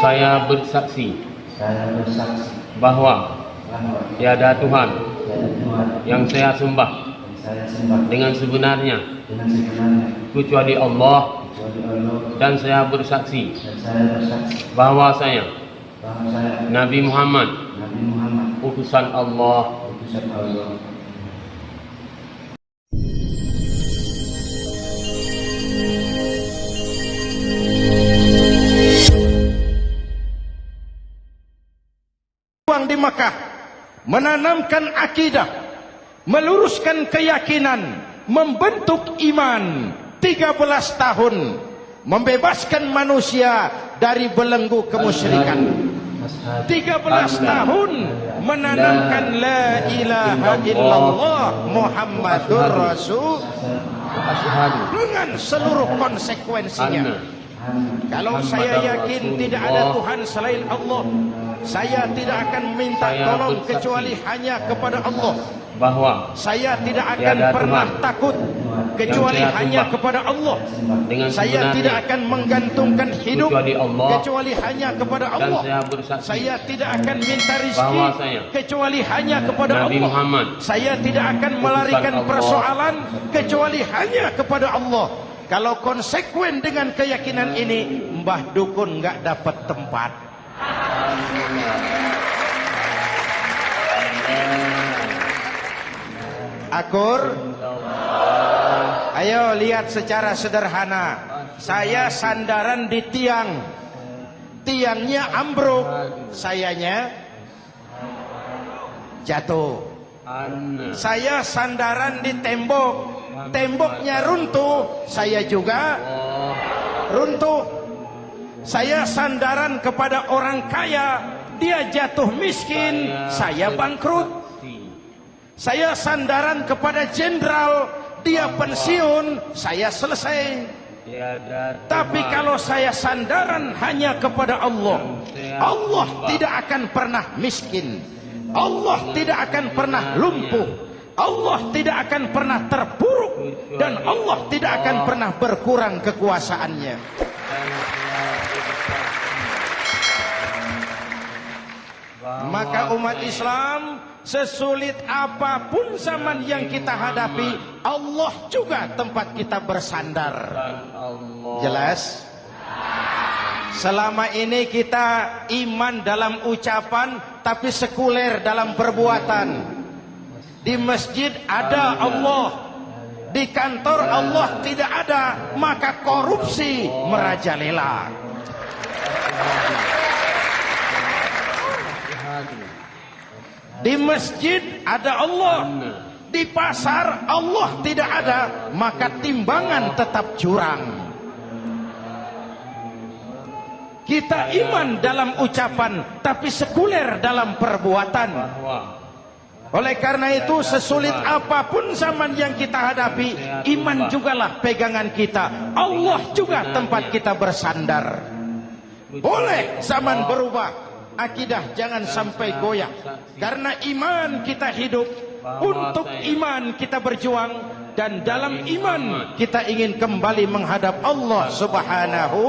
Saya bersaksi Saya bersaksi bahwa bahwa tiada Tuhan tiada Tuhan yang saya sembah yang saya sembah dengan sebenarnya dengan sebenarnya kecuali Allah, kecuali Allah, dan saya bersaksi dan saya bersaksi bahwa saya bahwa saya Nabi Muhammad, Nabi Muhammad, utusan Allah. utusan Allah. Di Makkah menanamkan akidah, meluruskan keyakinan, membentuk iman 13 tahun, membebaskan manusia dari belenggu kemusyrikan. 13 tahun menanamkan la ilaha illallah Muhammadur Rasul dengan seluruh konsekuensinya. Kalau saya yakin tidak ada Tuhan selain Allah, saya tidak akan minta tolong kecuali hanya kepada Allah. Bahwa Saya tidak akan pernah takut kecuali hanya kepada Allah. Saya tidak akan menggantungkan hidup kecuali hanya kepada Allah. Saya tidak akan minta rizki kecuali hanya kepada Allah. Saya tidak akan melarikan persoalan kecuali hanya kepada Allah. Kalau konsekuen dengan keyakinan ini, Mbah Dukun nggak dapat tempat. Akur, ayo lihat secara sederhana. Saya sandaran di tiang, tiangnya ambruk, sayanya jatuh. Saya sandaran di tembok, temboknya runtuh, saya juga runtuh. Saya sandaran kepada orang kaya, dia jatuh miskin, saya bangkrut. Saya sandaran kepada jenderal, dia pensiun, saya selesai. Tapi kalau saya sandaran hanya kepada Allah, Allah tidak akan pernah miskin, Allah tidak akan pernah lumpuh, Allah tidak akan pernah terpuruk, dan Allah tidak akan pernah berkurang kekuasaannya. Maka umat Islam, sesulit apapun zaman yang kita hadapi, Allah juga tempat kita bersandar. Jelas? Selama ini kita iman dalam ucapan, tapi sekuler dalam perbuatan. Di masjid ada Allah, di kantor Allah tidak ada, maka korupsi merajalela. Di masjid ada Allah, di pasar Allah tidak ada, maka timbangan tetap curang. Kita iman dalam ucapan, tapi sekuler dalam perbuatan. Oleh karena itu, sesulit apapun zaman yang kita hadapi, iman jugalah pegangan kita. Allah juga tempat kita bersandar. Boleh zaman berubah, akidah jangan sampai goyah. Karena iman kita hidup, untuk iman kita berjuang, dan dalam iman kita ingin kembali menghadap Allah Subhanahu